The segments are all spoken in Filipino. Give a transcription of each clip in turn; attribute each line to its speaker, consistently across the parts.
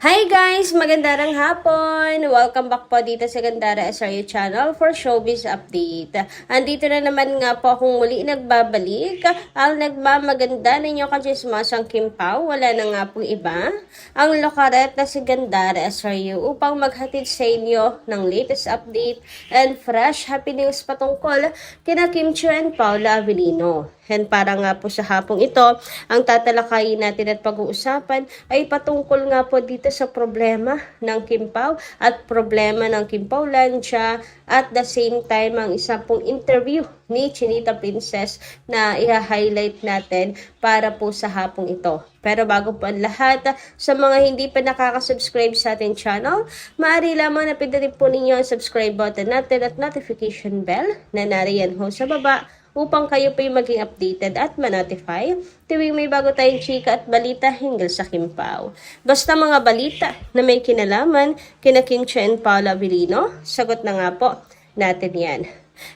Speaker 1: Hi guys! Magandang hapon! Welcome back po dito sa Gandara SRU channel for Showbiz Update. Andito na naman nga po akong muli nagbabalik. Ang nagmamaganda ninyo kachismasang Kim Pao, wala na nga pong iba. Ang lokaret na si Gandara SRU upang maghatid sa inyo ng latest update and fresh happy news patungkol kina Kim Chiu and Paula Avellino. And para nga po sa hapong ito, ang tatalakayin natin at pag-uusapan ay patungkol nga po dito sa problema ng Kim Pao at problema ng Kim Paulancia at the same time ang isa pong interview ni Chinita Princess na i-highlight natin para po sa hapong ito. Pero bago po ang lahat, sa mga hindi pa nakaka-subscribe sa ating channel, maaari lamang na pindutin po ninyo ang subscribe button natin at notification bell na nariyan ho sa baba upang kayo po yung maging updated at ma-notify tuwing may bago tayong chika at balita hinggil sa Kim Pao. Basta mga balita na may kinalaman kina Kim Chiu and Paula Avellino, sagot na nga po natin yan.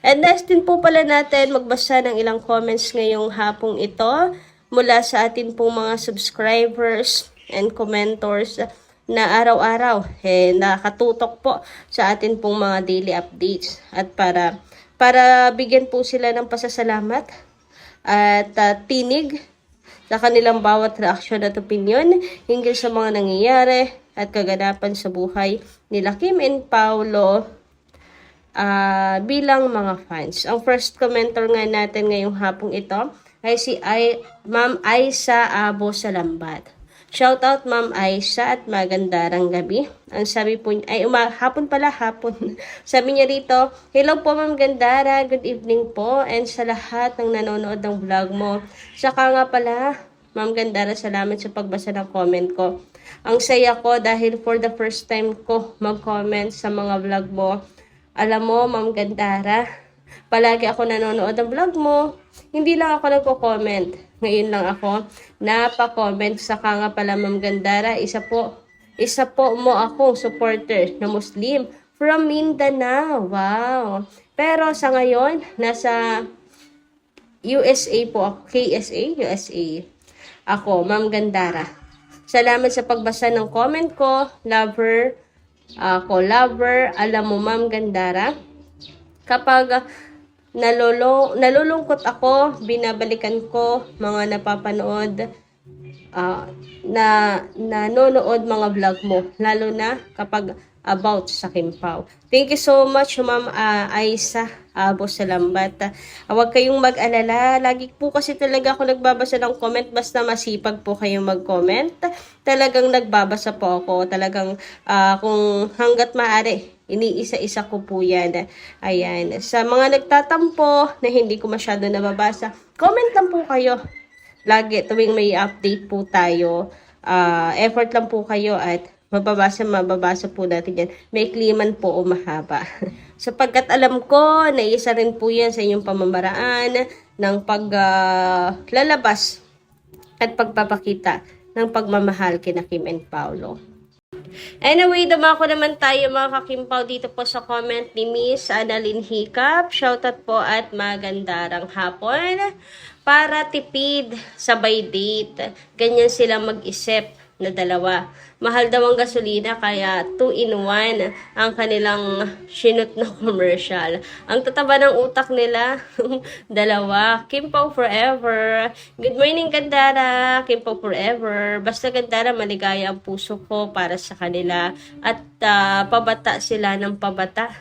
Speaker 1: And next din po pala natin magbasa ng ilang comments ngayong hapong ito mula sa atin pong mga subscribers and commentors na araw-araw nakatutok po sa atin pong mga daily updates at para bigyan po sila ng pasasalamat at tinig sa kanilang bawat reaksyon at opinion hinggil sa mga nangyayari at kaganapan sa buhay nila Kim and Paolo bilang mga fans. Ang first commenter nga natin ngayong hapong ito ay si Ma'am Aisa Abo Salambat. Shoutout Ma'am Aisha at magandarang gabi. Ang sabi po ay hapon pala hapon. Sabi niya rito, hello po Ma'am Gandara, good evening po and sa lahat ng nanonood ng vlog mo. Saka nga pala Ma'am Gandara, salamat sa pagbasa ng comment ko. Ang saya ko dahil for the first time ko mag-comment sa mga vlog mo. Alam mo Ma'am Gandara, palagi ako nanonood ng vlog mo. Hindi lang ako nagko-comment. Ngayon lang ako napa-comment. Saka nga pala Ma'am Gandara, isa po mo akong supporter na Muslim from Mindanao. Wow! Pero sa ngayon, nasa USA po ako. KSA? USA. Ako, Ma'am Gandara. Salamat sa pagbasa ng comment ko. Lover. Ako, lover. Alam mo Ma'am Gandara, kapag nalulungkot ako, binabalikan ko mga napapanood, nanonood mga vlog mo, lalo na kapag about sa Kim Pao. Thank you so much, Ma'am Aisa Abo Salambat. Huwag kayong mag-alala. Lagi po kasi talaga ako nagbabasa ng comment. Basta masipag po kayong mag-comment. Talagang nagbabasa po ako. Talagang kung hanggat maaari, iniisa-isa ko po yan. Ayan. Sa mga nagtatampo na hindi ko masyado nababasa, comment lang po kayo. Lagi tuwing may update po tayo. Effort lang po kayo at mababasa po natin yan. May kliman po o mahaba. Sapagkat alam ko na isa rin po yan sa inyong pamamaraan ng paglalabas at pagpapakita ng pagmamahal kina Kim and Paolo. Anyway, dumako naman tayo mga kakimpaw dito po sa comment ni Miss Annalyn Hiccup. Shoutout po at magandarang hapon. Para tipid, sabay date. Ganyan sila mag-isip na dalawa. Mahal daw ang gasolina kaya 2-in-1 ang kanilang sinut na commercial. Ang tataba ng utak nila, dalawa. Kim Pao forever. Good morning Gandara. Kim Pao forever. Basta Gandara, maligaya ang puso ko para sa kanila. At pabata sila ng pabata.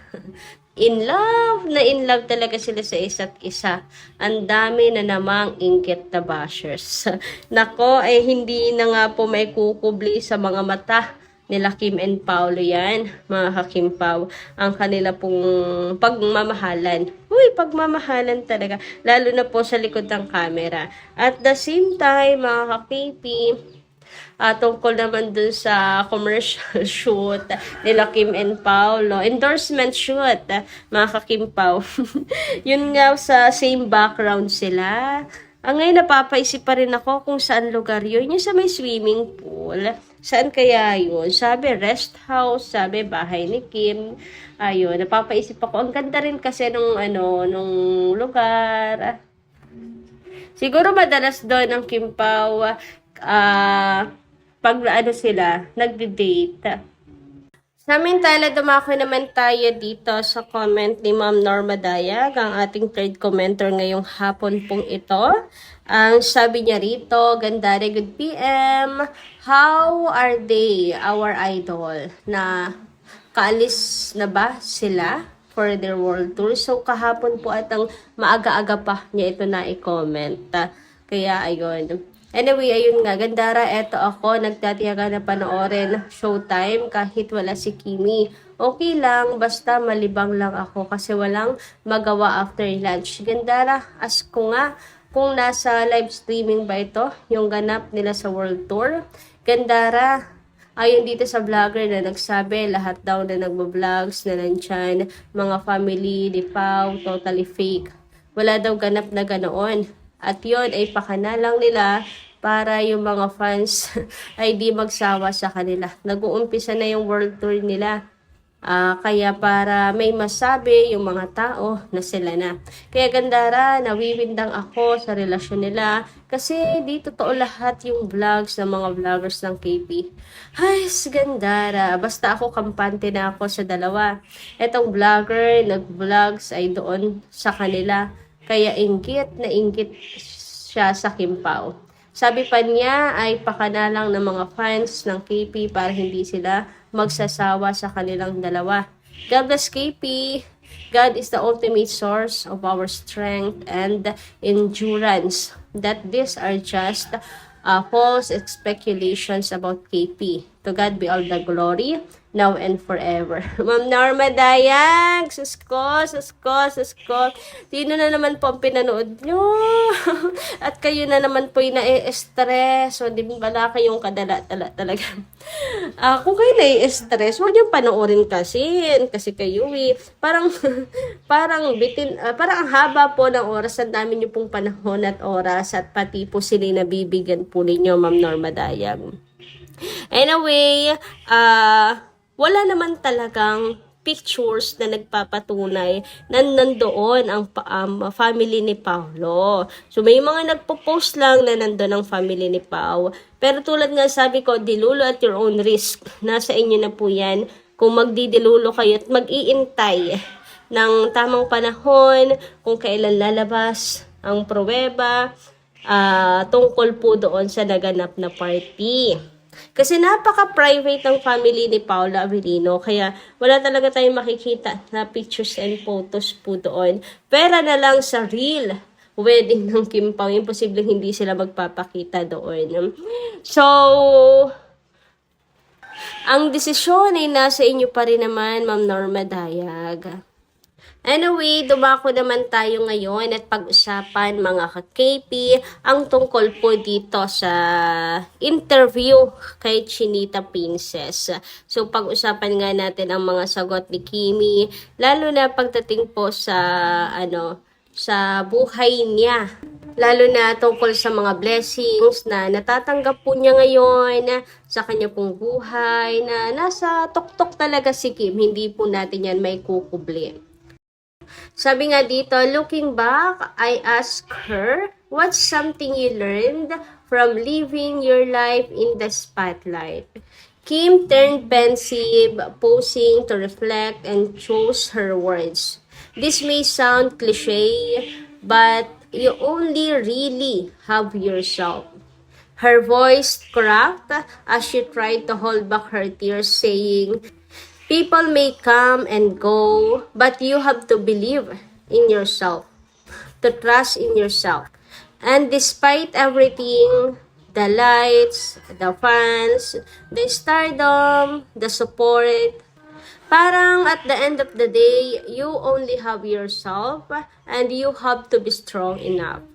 Speaker 1: In love talaga sila sa isa't isa. Ang dami na namang inggit na bashers. Nako, hindi na nga po may kukubli sa mga mata nila Kim and Paolo yan, mga ka-Kim Pao. Ang kanila pong pagmamahalan. Uy, pagmamahalan talaga. Lalo na po sa likod ng camera. At the same time, mga ka-KP, tungkol naman dun sa commercial shoot nila Kim and Paolo. Endorsement shoot, mga ka-Kim Pao. Yun nga, sa same background sila. Ngayon napapaisip pa rin ako kung saan lugar yun. Yung sa may swimming pool. Saan kaya yun? Sabi rest house, sabi bahay ni Kim. Ayun, napapaisip ako. Ang ganda rin kasi nung lugar. Siguro madalas doon ang Kim Pao pag ano sila, nagde-date. Samantala, dumako naman tayo dito sa comment ni Ma'am Norma Dayag, ang ating third commenter ngayong hapon pong ito. Ang sabi niya rito, Gandare, good PM. How are they, our idol? Na kaalis na ba sila for their world tour? So, kahapon po at ang maaga-aga pa niya ito na i-comment. Kaya, ayun. Anyway, ayun nga, Gandara, eto ako, nagtatiyaga na panoorin Showtime kahit wala si Kimi. Okay lang, basta malibang lang ako kasi walang magawa after lunch. Gandara, ask ko nga kung nasa live streaming ba ito, yung ganap nila sa World Tour. Gandara, ayon dito sa vlogger na nagsabi, lahat daw na nagbo-vlogs na nandyan, mga family ni Pao, totally fake. Wala daw ganap na ganoon. At yun ay pakana lang nila para yung mga fans ay di magsawa sa kanila. Nag-uumpisa na yung world tour nila. Kaya para may masabi yung mga tao na sila na. Kaya Gandara, nawiwindang ako sa relasyon nila kasi di totoo lahat yung vlogs ng mga vloggers ng KP. Ay, Gandara, basta ako kampante na ako sa dalawa. Etong vlogger, nag-vlogs ay doon sa kanila. Kaya inggit na inggit siya sa Kim Pao. Sabi pa niya ay pakana lang ng mga fans ng KP para hindi sila magsasawa sa kanilang dalawa. God bless KP. God is the ultimate source of our strength and endurance. That these are just false speculations about KP. To God be all the glory, now and forever. Ma'am Norma Dayag, susko. Sino na naman po ang pinanood nyo? At kayo na naman po yung na-stress. So, di ba kayong kadala-tala talaga. Kung kayo na-stress, huwag nyo panoorin kasi kayo parang parang ang haba po ng oras, ang dami nyo pong panahon at oras at pati po sila nabibigyan po ninyo, Ma'am Norma Dayag. Anyway, wala naman talagang pictures na nagpapatunay na nandoon ang family ni Paolo. So may mga nagpo-post lang na nandoon ang family ni Pao. Pero tulad nga sabi ko, dilulo at your own risk. Nasa inyo na po yan. Kung magdidilulo kayo at mag-iintay ng tamang panahon, kung kailan lalabas ang pruweba, tungkol po doon sa naganap na party. Kasi napaka-private ng family ni Paula Avellino, kaya wala talaga tayong makikita na pictures and photos po doon. Pera na lang sa real wedding ng Kim Pao, imposible hindi sila magpapakita doon. So, ang desisyon ay nasa inyo pa rin naman, Ma'am Norma Dayag. Anyway, dumako naman tayo ngayon at pag-usapan mga ka-KP ang tungkol po dito sa interview kay Chinita Princess. So pag-usapan nga natin ang mga sagot ni Kimi, lalo na pagdating po sa sa buhay niya. Lalo na tungkol sa mga blessings na natatanggap po niya ngayon sa kanya pong buhay na nasa tuktok talaga si Kim. Hindi po natin yan may kukubli. Sabi nga dito, looking back, I asked her, what's something you learned from living your life in the spotlight? Kim turned pensive, pausing to reflect and chose her words. This may sound cliche, but you only really have yourself. Her voice cracked as she tried to hold back her tears, saying, people may come and go, but you have to believe in yourself, to trust in yourself. And despite everything, the lights, the fans, the stardom, the support, parang at the end of the day, you only have yourself and you have to be strong enough.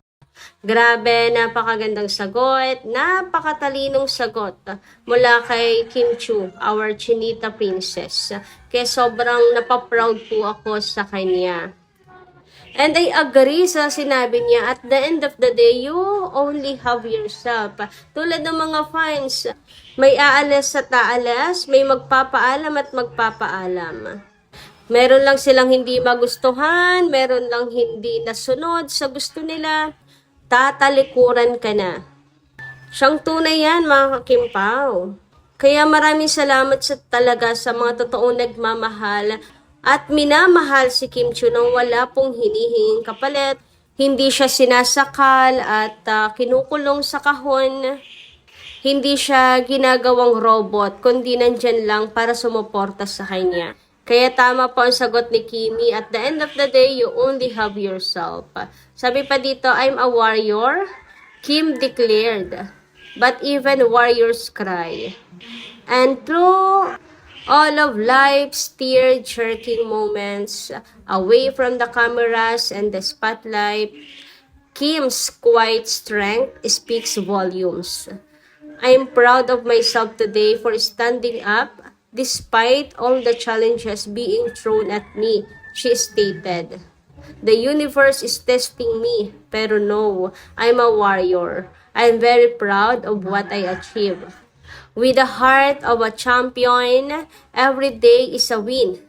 Speaker 1: Grabe, napakagandang sagot, napakatalinong sagot mula kay Kim Chu, our Chinita Princess. Kaya sobrang napaproud po ako sa kanya. And I agree sa sinabi niya, at the end of the day, you only have yourself. Tulad ng mga fans, may aalas at aalas, may magpapaalam at magpapaalam. Meron lang silang hindi magustuhan, meron lang hindi nasunod sa gusto nila, tatalikuran ka na. Siyang tunay yan, mga kakimpaw. Kaya maraming salamat talaga sa mga totoong nagmamahal at minamahal si Kim Chiu nang wala pong hinihinging kapalit. Hindi siya sinasakal at kinukulong sa kahon. Hindi siya ginagawang robot, kundi nandyan lang para sumuporta sa kanya. Kaya tama po ang sagot ni Kimi, at the end of the day, you only have yourself. Sabi pa dito, I'm a warrior, Kim declared. But even warriors cry. And through all of life's tear-jerking moments, away from the cameras and the spotlight, Kim's quiet strength speaks volumes. I'm proud of myself today for standing up despite all the challenges being thrown at me, she stated. The universe is testing me, pero no, I'm a warrior. I'm very proud of what I achieved. With the heart of a champion, every day is a win.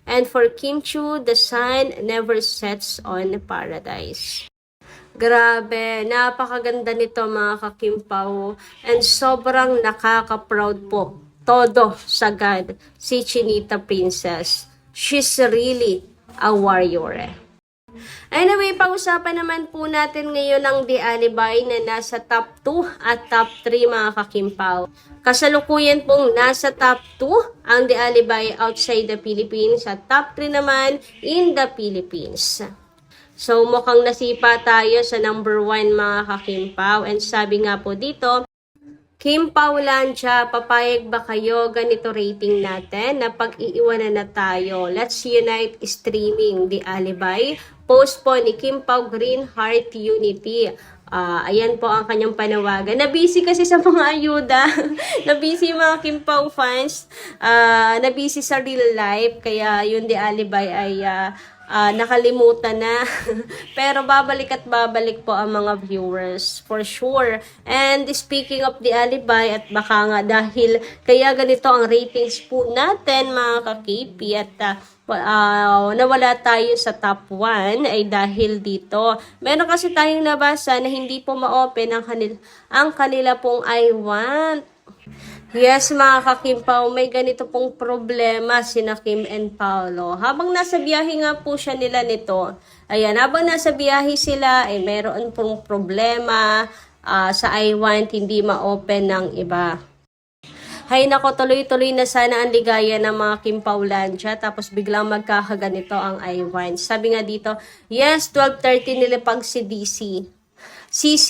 Speaker 1: And for Kim Chiu, the sun never sets on paradise. Grabe, napakaganda nito mga kakimpaw. And sobrang nakaka-proud po. Todo sagad si Chinita Princess. She's really a warrior. Anyway, pag-usapan naman po natin ngayon ang The Alibay na nasa top 2 at top 3 mga kakimpaw. Kasalukuyan pong nasa top 2 ang The Alibay outside the Philippines at top 3 naman in the Philippines. So mukhang nasipa tayo sa number 1 mga kakimpaw. And sabi nga po dito, Kim Paulancia, papayag ba kayo ganito rating natin na pag-iiwanan na tayo? Let's unite streaming The Alibay. Post po ni Kim Pao Green Heart Unity. Ayan po ang kanyang panawagan. Nabisi kasi sa mga ayuda. Nabisi yung mga Kim Pao fans. Nabisi sa real life. Kaya yung The Alibay ay nakalimutan na. Pero babalik at babalik po ang mga viewers for sure. And speaking of The Alibay, at baka nga dahil kaya ganito ang ratings po natin mga ka-KP at nawala tayo sa top 1 ay dahil dito. Meron kasi tayong nabasa na hindi po ma-open ang kanila pong I Want. Yes, mga kakimpaw, may ganito pong problema sina Kim and Paolo. Habang nasa biyahe nga po siya nila nito, ayan, habang nasa biyahe sila, ay meron pong problema sa I Want, hindi ma-open ng iba. Hay nako, tuloy-tuloy na sana ang ligaya ng mga Kim Paulancia, tapos biglang magkakaganito ang I Want. Sabi nga dito, yes, 12:30 nilipag si DC. CC,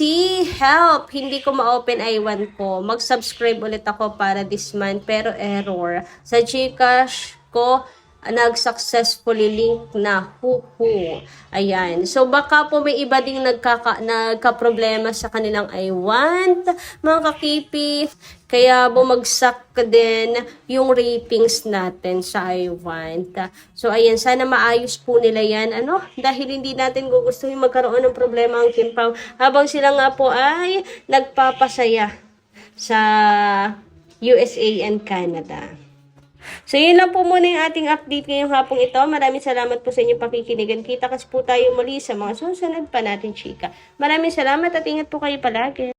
Speaker 1: help! Hindi ko ma-open I1 ko. Mag-subscribe ulit ako para this month, pero error. Sa Gcash ko, nag-successfully link na. Huhu. Ayan. So, baka po may iba ding nagka-problema sa kanilang I Want, mga kakipi. Kaya bumagsak din yung ratings natin sa I Want. So, ayan. Sana maayos po nila yan. Dahil hindi natin gugustuhin magkaroon ng problema ang Kim Pao. Habang sila nga po ay nagpapasaya sa USA and Canada. So, yun lang po muna yung ating update ngayong hapong ito. Maraming salamat po sa inyong pakikinigan. Kita-kas po tayo muli sa mga susunod pa natin, chika. Maraming salamat at ingat po kayo palagi.